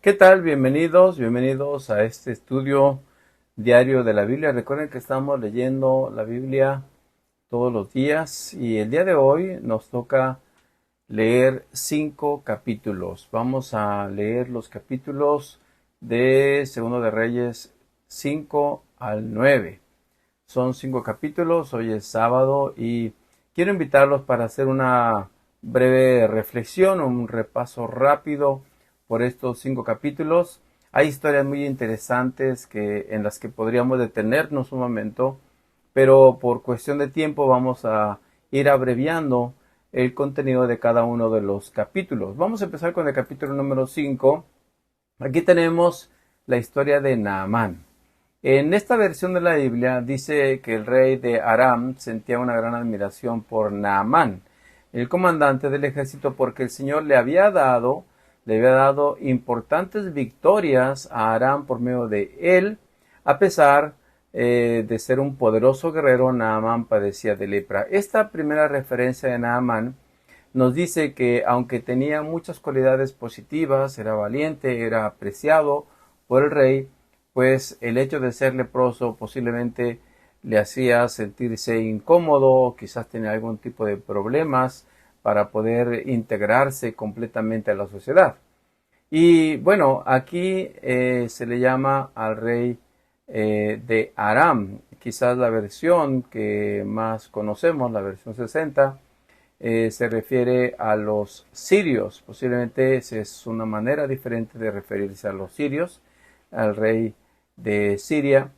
¿Qué tal? Bienvenidos a este estudio diario de la Biblia. Recuerden que estamos leyendo la Biblia todos los días y el día de hoy nos toca leer 5 capítulos. Vamos a leer los capítulos de Segundo de Reyes 5 al 9. Son 5 capítulos, hoy es sábado y quiero invitarlos para hacer una breve reflexión, un repaso rápido por estos 5 capítulos. Hay historias muy interesantes en las que podríamos detenernos un momento, pero por cuestión de tiempo vamos a ir abreviando el contenido de cada uno de los capítulos. Vamos a empezar con el capítulo número 5. Aquí tenemos la historia de Naamán. En esta versión de la Biblia dice que el rey de Aram sentía una gran admiración por Naamán, el comandante del ejército, porque el Señor le había dado importantes victorias a Aram por medio de él. A pesar de ser un poderoso guerrero, Naamán padecía de lepra. Esta primera referencia de Naamán nos dice que aunque tenía muchas cualidades positivas, era valiente, era apreciado por el rey, pues el hecho de ser leproso posiblemente le hacía sentirse incómodo, quizás tenía algún tipo de problemas para poder integrarse completamente a la sociedad. Y bueno, aquí se le llama al rey de Aram. Quizás la versión que más conocemos, la versión 60, se refiere a los sirios. Posiblemente esa es una manera diferente de referirse a los sirios, al rey de Siria.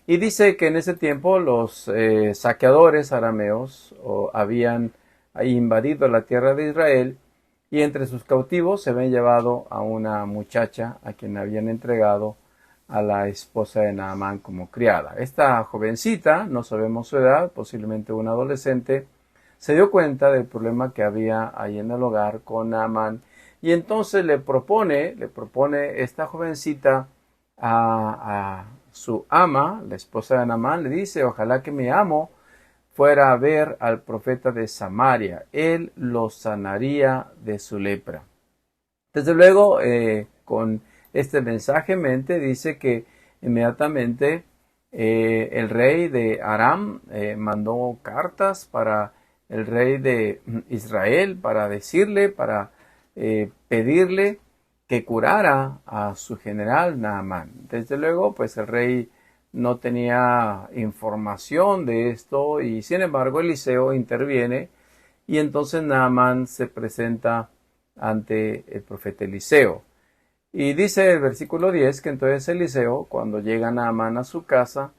Y dice que en ese tiempo los saqueadores arameos habían invadido la tierra de Israel y entre sus cautivos se habían llevado a una muchacha a quien habían entregado a la esposa de Naamán como criada. Esta jovencita, no sabemos su edad, posiblemente una adolescente, se dio cuenta del problema que había ahí en el hogar con Naamán y entonces le propone esta jovencita a su ama, la esposa de Naamán, le dice: ojalá que mi amo fuera a ver al profeta de Samaria, él lo sanaría de su lepra. Desde luego, con este mensaje en mente, dice que inmediatamente el rey de Aram mandó cartas para el rey de Israel para decirle, para pedirle que curara a su general Naamán. Desde luego, pues el rey no tenía información de esto y sin embargo Eliseo interviene y entonces Naamán se presenta ante el profeta Eliseo. Y dice el versículo 10 que entonces Eliseo, cuando llega Naamán a su casa,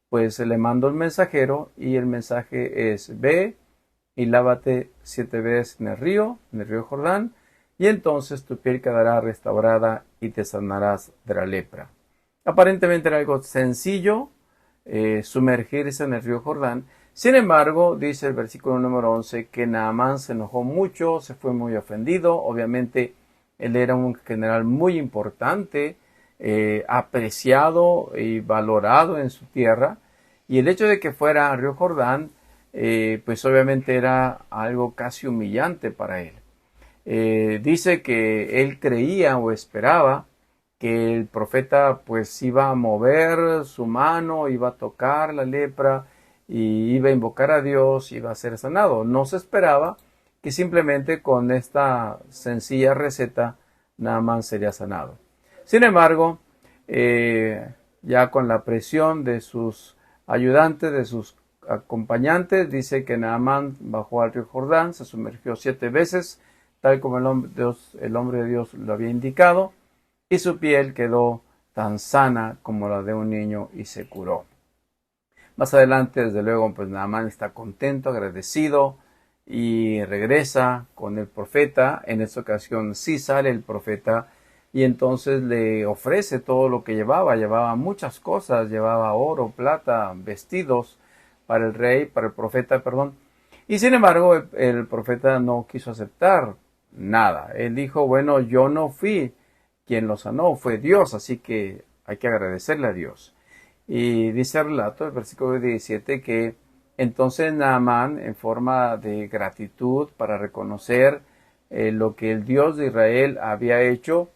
pues le manda un mensajero y el mensaje es: ve y lávate 7 veces en el río Jordán, y entonces tu piel quedará restaurada y te sanarás de la lepra. Aparentemente era algo sencillo, sumergirse en el río Jordán. Sin embargo, dice el versículo número 11 que Naamán se enojó mucho, se fue muy ofendido. Obviamente él era un general muy importante, apreciado y valorado en su tierra, y el hecho de que fuera al río Jordán pues obviamente era algo casi humillante para él. Dice que él creía o esperaba que el profeta pues iba a mover su mano, iba a tocar la lepra y iba a invocar a Dios, iba a ser sanado. No se esperaba que simplemente con esta sencilla receta Naamán sería sanado. Sin embargo, ya con la presión de sus ayudantes, de sus acompañantes, dice que Naamán bajó al río Jordán, se sumergió 7 veces, tal como el hombre de Dios lo había indicado, y su piel quedó tan sana como la de un niño y se curó. Más adelante, desde luego, pues Naamán está contento, agradecido y regresa con el profeta. En esta ocasión sí sale el profeta y entonces le ofrece todo lo que llevaba. Llevaba muchas cosas, llevaba oro, plata, vestidos para el rey, para el profeta, perdón. Y sin embargo, el profeta no quiso aceptar nada. Él dijo: bueno, yo no fui quien lo sanó, fue Dios, así que hay que agradecerle a Dios. Y dice el relato, el versículo 17, que entonces Naamán, en forma de gratitud para reconocer lo que el Dios de Israel había hecho,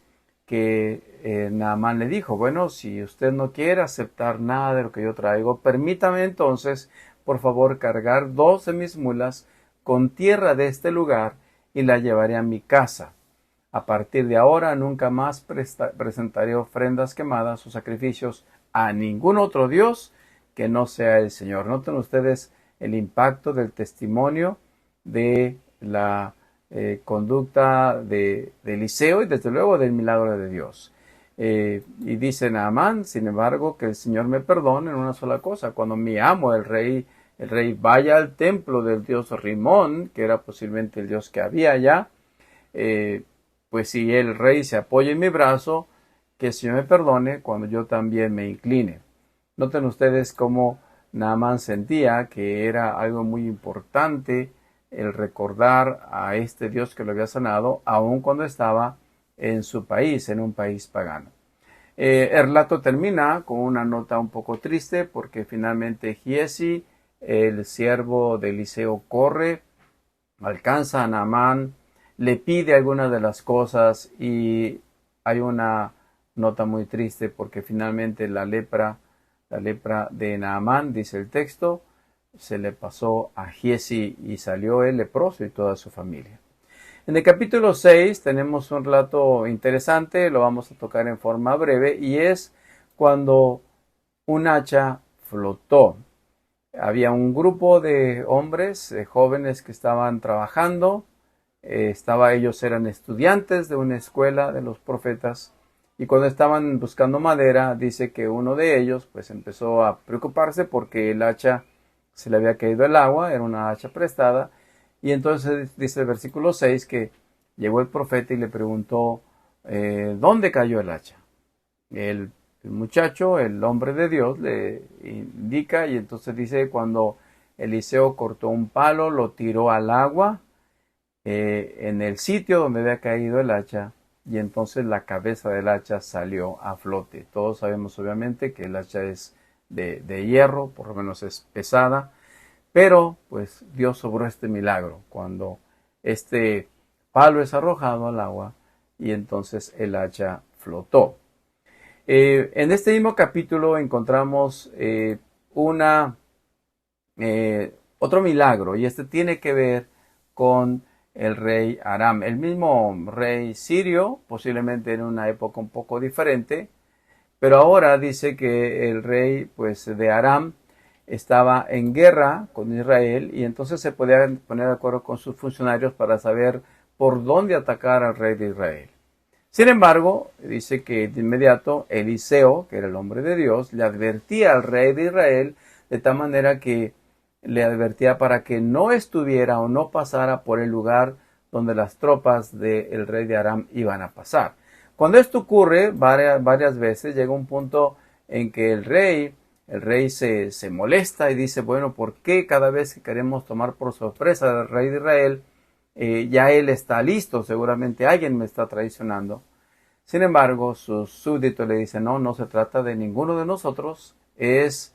que Naamán le dijo, bueno, si usted no quiere aceptar nada de lo que yo traigo, permítame entonces, por favor, cargar 2 de mis mulas con tierra de este lugar y la llevaré a mi casa. A partir de ahora nunca más presentaré ofrendas quemadas o sacrificios a ningún otro Dios que no sea el Señor. Noten ustedes el impacto del testimonio de la conducta de Eliseo y desde luego del milagro de Dios. Y dice Naamán, sin embargo, que el Señor me perdone en una sola cosa. Cuando mi amo, el rey vaya al templo del dios Rimón, que era posiblemente el dios que había allá, pues si el rey se apoya en mi brazo, que el Señor me perdone cuando yo también me incline. Noten ustedes cómo Naamán sentía que era algo muy importante el recordar a este Dios que lo había sanado, aun cuando estaba en su país, en un país pagano. El relato termina con una nota un poco triste porque finalmente Giezi, el siervo de Eliseo, corre, alcanza a Naamán, le pide algunas de las cosas y hay una nota muy triste porque finalmente la lepra de Naamán, dice el texto, se le pasó a Giezi y salió el leproso y toda su familia. En el capítulo 6 tenemos un relato interesante, lo vamos a tocar en forma breve, y es cuando un hacha flotó. Había un grupo de hombres, jóvenes que estaban trabajando, ellos eran estudiantes de una escuela de los profetas, y cuando estaban buscando madera, dice que uno de ellos pues empezó a preocuparse porque el hacha se le había caído el agua, era una hacha prestada, y entonces dice el versículo 6 que llegó el profeta y le preguntó, ¿dónde cayó el hacha? El muchacho, el hombre de Dios, le indica, y entonces dice, cuando Eliseo cortó un palo, lo tiró al agua, en el sitio donde había caído el hacha, y entonces la cabeza del hacha salió a flote. Todos sabemos obviamente que el hacha es de hierro, por lo menos es pesada, pero pues Dios obró este milagro cuando este palo es arrojado al agua y entonces el hacha flotó. En este mismo capítulo encontramos otro milagro, y este tiene que ver con el rey Aram, el mismo rey sirio, posiblemente en una época un poco diferente, pero ahora dice que el rey pues de Aram estaba en guerra con Israel y entonces se podía poner de acuerdo con sus funcionarios para saber por dónde atacar al rey de Israel. Sin embargo, dice que de inmediato Eliseo, que era el hombre de Dios, le advertía al rey de Israel de tal manera que le advertía para que no estuviera o no pasara por el lugar donde las tropas del rey de Aram iban a pasar. Cuando esto ocurre varias veces, llega un punto en que el rey se molesta y dice, bueno, ¿por qué cada vez que queremos tomar por sorpresa al rey de Israel, ya él está listo? Seguramente alguien me está traicionando. Sin embargo, sus súbditos le dicen, no se trata de ninguno de nosotros, es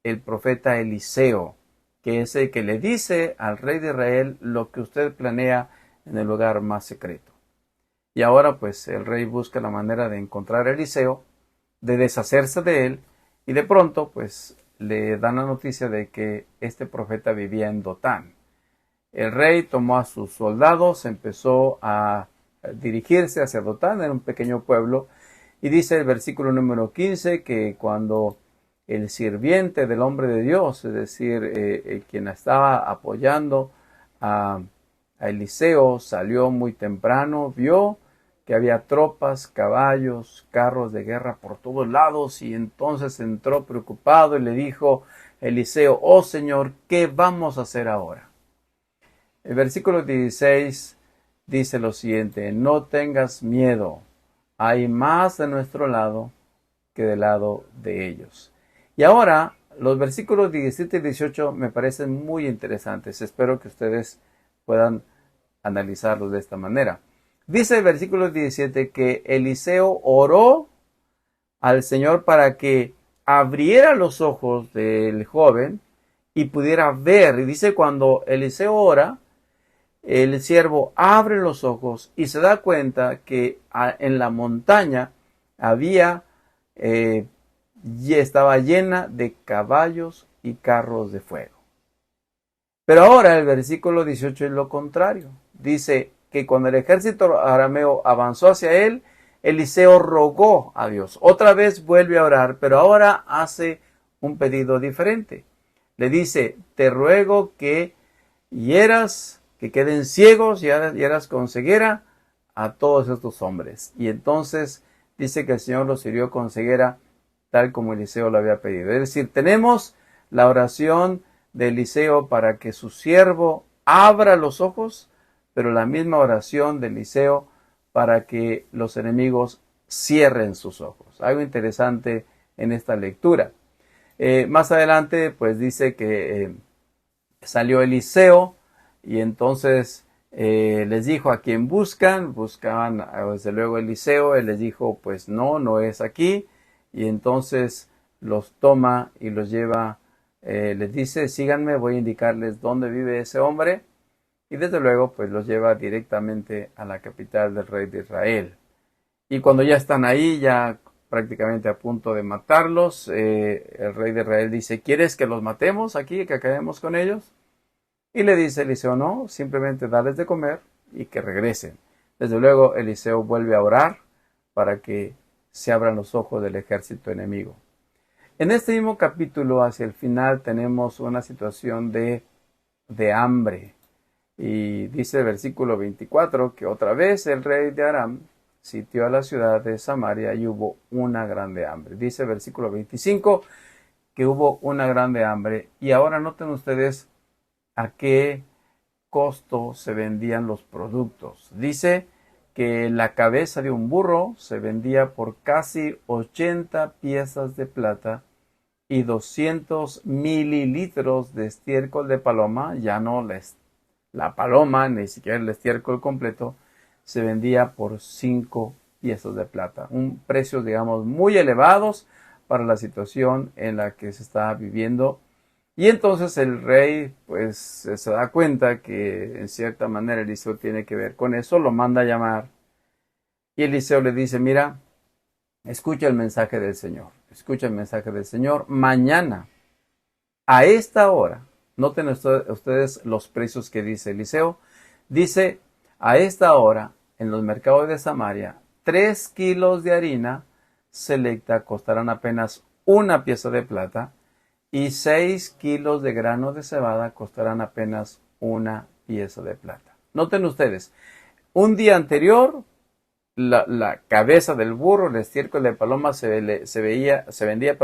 el profeta Eliseo, que es el que le dice al rey de Israel lo que usted planea en el lugar más secreto. Y ahora pues el rey busca la manera de encontrar a Eliseo, de deshacerse de él, y de pronto pues le dan la noticia de que este profeta vivía en Dotán. El rey tomó a sus soldados, empezó a dirigirse hacia Dotán, era un pequeño pueblo, y dice el versículo número 15 que cuando el sirviente del hombre de Dios, es decir, quien estaba apoyando a Eliseo, salió muy temprano, vio que había tropas, caballos, carros de guerra por todos lados, y entonces entró preocupado y le dijo a Eliseo, oh Señor, ¿qué vamos a hacer ahora? El versículo 16 dice lo siguiente, no tengas miedo, hay más de nuestro lado que del lado de ellos. Y ahora, los versículos 17 y 18 me parecen muy interesantes. Espero que ustedes puedan analizarlos de esta manera. Dice el versículo 17 que Eliseo oró al Señor para que abriera los ojos del joven y pudiera ver. Y dice cuando Eliseo ora, el siervo abre los ojos y se da cuenta que en la montaña había, y estaba llena de caballos y carros de fuego. Pero ahora el versículo 18 es lo contrario. Dice que cuando el ejército arameo avanzó hacia él, Eliseo rogó a Dios. Otra vez vuelve a orar, pero ahora hace un pedido diferente. Le dice, te ruego que hieras, que queden ciegos y hieras con ceguera a todos estos hombres. Y entonces dice que el Señor los hirió con ceguera tal como Eliseo lo había pedido. Es decir, tenemos la oración de Eliseo para que su siervo abra los ojos, pero la misma oración de Eliseo para que los enemigos cierren sus ojos. Algo interesante en esta lectura. Más adelante, pues dice que salió Eliseo y entonces les dijo a quién buscaban desde luego Eliseo, él les dijo pues no es aquí, y entonces los toma y los lleva, les dice síganme, voy a indicarles dónde vive ese hombre, y desde luego pues los lleva directamente a la capital del rey de Israel. Y cuando ya están ahí, ya prácticamente a punto de matarlos, el rey de Israel dice, ¿quieres que los matemos aquí, que acabemos con ellos? Y le dice Eliseo, no, simplemente darles de comer y que regresen. Desde luego Eliseo vuelve a orar para que se abran los ojos del ejército enemigo. En este mismo capítulo, hacia el final, tenemos una situación de hambre. Y dice el versículo 24 que otra vez el rey de Aram sitió a la ciudad de Samaria y hubo una grande hambre. Dice el versículo 25 que hubo una grande hambre. Y ahora noten ustedes a qué costo se vendían los productos. Dice que la cabeza de un burro se vendía por casi 80 piezas de plata y 200 mililitros de estiércol de paloma, ya no la paloma, ni siquiera el estiércol completo, se vendía por 5 piezas de plata. Un precio, digamos, muy elevados para la situación en la que se estaba viviendo. Y entonces el rey, pues, se da cuenta que en cierta manera Eliseo tiene que ver con eso, lo manda a llamar. Y Eliseo le dice, mira, escucha el mensaje del Señor, escucha el mensaje del Señor. Mañana, a esta hora, noten ustedes los precios que dice Eliseo. Dice, a esta hora, en los mercados de Samaria, 3 kilos de harina selecta costarán apenas una pieza de plata y 6 kilos de grano de cebada costarán apenas una pieza de plata. Noten ustedes, un día anterior, la cabeza del burro, el estiércol de paloma se vendía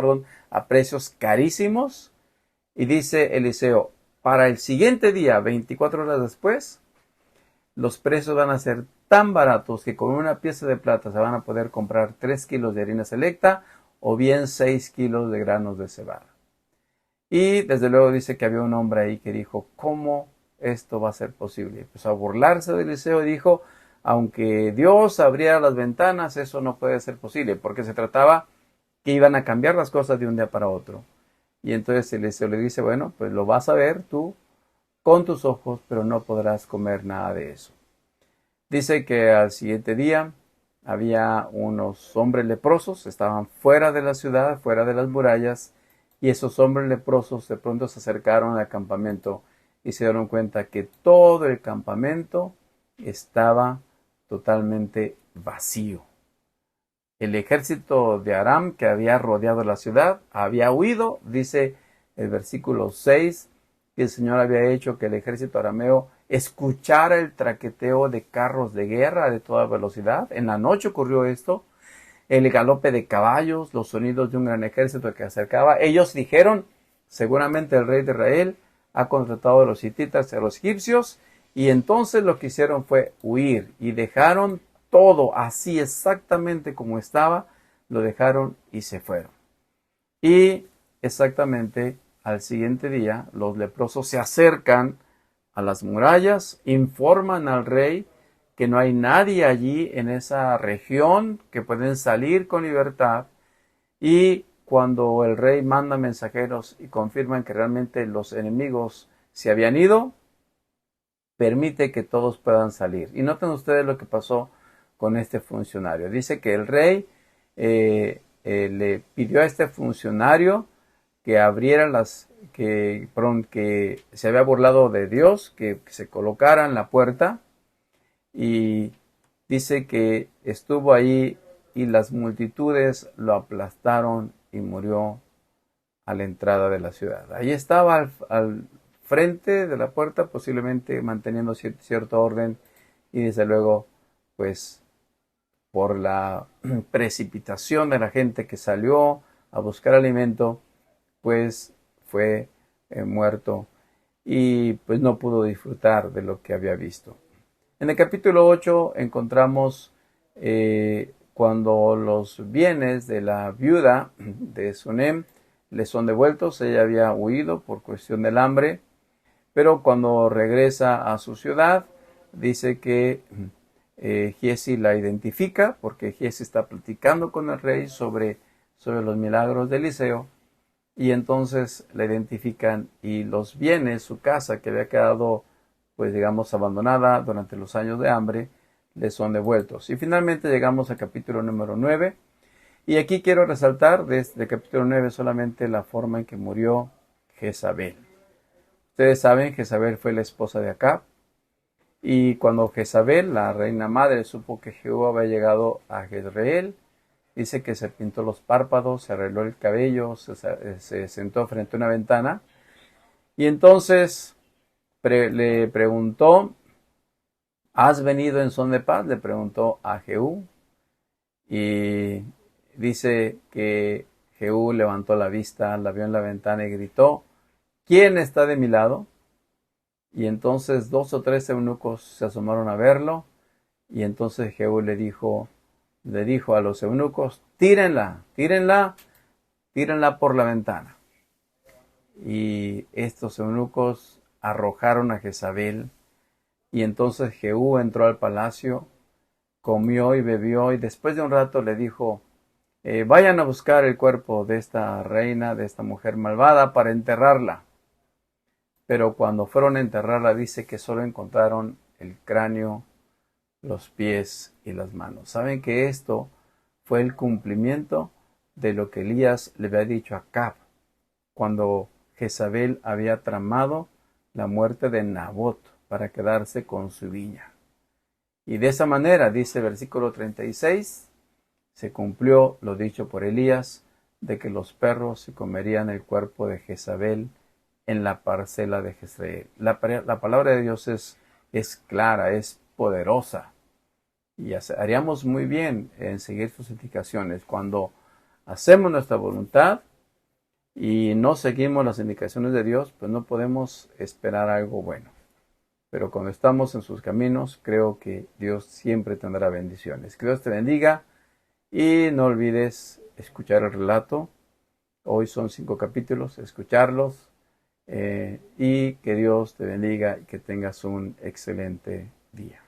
a precios carísimos. Y dice Eliseo, para el siguiente día, 24 horas después, los precios van a ser tan baratos que con una pieza de plata se van a poder comprar 3 kilos de harina selecta o bien 6 kilos de granos de cebada. Y desde luego dice que había un hombre ahí que dijo, ¿cómo esto va a ser posible? Empezó a burlarse de Eliseo y dijo, aunque Dios abriera las ventanas, eso no puede ser posible, porque se trataba que iban a cambiar las cosas de un día para otro. Y entonces Eliseo le dice, bueno, pues lo vas a ver tú con tus ojos, pero no podrás comer nada de eso. Dice que al siguiente día había unos hombres leprosos, estaban fuera de la ciudad, fuera de las murallas, y esos hombres leprosos de pronto se acercaron al campamento y se dieron cuenta que todo el campamento estaba totalmente vacío. El ejército de Aram que había rodeado la ciudad había huido, dice el versículo 6, que el Señor había hecho que el ejército arameo escuchara el traqueteo de carros de guerra de toda velocidad. En la noche ocurrió esto, el galope de caballos, los sonidos de un gran ejército que se acercaba. Ellos dijeron, seguramente el rey de Israel ha contratado a los hititas y a los egipcios, y entonces lo que hicieron fue huir y dejaron todo así exactamente como estaba, lo dejaron y se fueron. Y exactamente al siguiente día los leprosos se acercan a las murallas, informan al rey que no hay nadie allí en esa región, que pueden salir con libertad, y cuando el rey manda mensajeros y confirman que realmente los enemigos se habían ido, permite que todos puedan salir. Y noten ustedes lo que pasó con este funcionario. Dice que el rey le pidió a este funcionario que abriera que se había burlado de Dios, que se colocara en la puerta, y dice que estuvo ahí y las multitudes lo aplastaron y murió a la entrada de la ciudad. Ahí estaba al frente de la puerta, posiblemente manteniendo cierto orden, y desde luego, pues, por la precipitación de la gente que salió a buscar alimento, pues fue muerto y pues no pudo disfrutar de lo que había visto. En el capítulo 8 encontramos cuando los bienes de la viuda de Sunem le son devueltos. Ella había huido por cuestión del hambre, pero cuando regresa a su ciudad, dice que Giezi la identifica, porque Giezi está platicando con el rey sobre los milagros de Eliseo, y entonces la identifican y los bienes, su casa que había quedado, pues digamos, abandonada durante los años de hambre, le son devueltos. Y finalmente llegamos al capítulo número 9, y aquí quiero resaltar desde el capítulo 9 solamente la forma en que murió Jezabel. Ustedes saben, Jezabel fue la esposa de Acab, y cuando Jezabel, la reina madre, supo que Jehú había llegado a Jezreel, dice que se pintó los párpados, se arregló el cabello, se sentó frente a una ventana, y entonces le preguntó: ¿has venido en son de paz? Le preguntó a Jehú, y dice que Jehú levantó la vista, la vio en la ventana y gritó: ¿quién está de mi lado? Y entonces 2 o 3 eunucos se asomaron a verlo, y entonces Jehú le dijo a los eunucos: tírenla, tírenla, tírenla por la ventana. Y estos eunucos arrojaron a Jezabel, y entonces Jehú entró al palacio, comió y bebió, y después de un rato le dijo: vayan a buscar el cuerpo de esta reina, de esta mujer malvada, para enterrarla. Pero cuando fueron a enterrarla, dice que solo encontraron el cráneo, los pies y las manos. Saben que esto fue el cumplimiento de lo que Elías le había dicho a Acab cuando Jezabel había tramado la muerte de Nabot para quedarse con su viña. Y de esa manera, dice el versículo 36, se cumplió lo dicho por Elías, de que los perros se comerían el cuerpo de Jezabel en la parcela de Jezreel. La palabra de Dios es clara, es poderosa, y haríamos muy bien en seguir sus indicaciones. Cuando hacemos nuestra voluntad y no seguimos las indicaciones de Dios, pues no podemos esperar algo bueno. Pero cuando estamos en sus caminos, creo que Dios siempre tendrá bendiciones. Que Dios te bendiga, y no olvides escuchar el relato. Hoy son 5 capítulos, escucharlos, y que Dios te bendiga y que tengas un excelente día.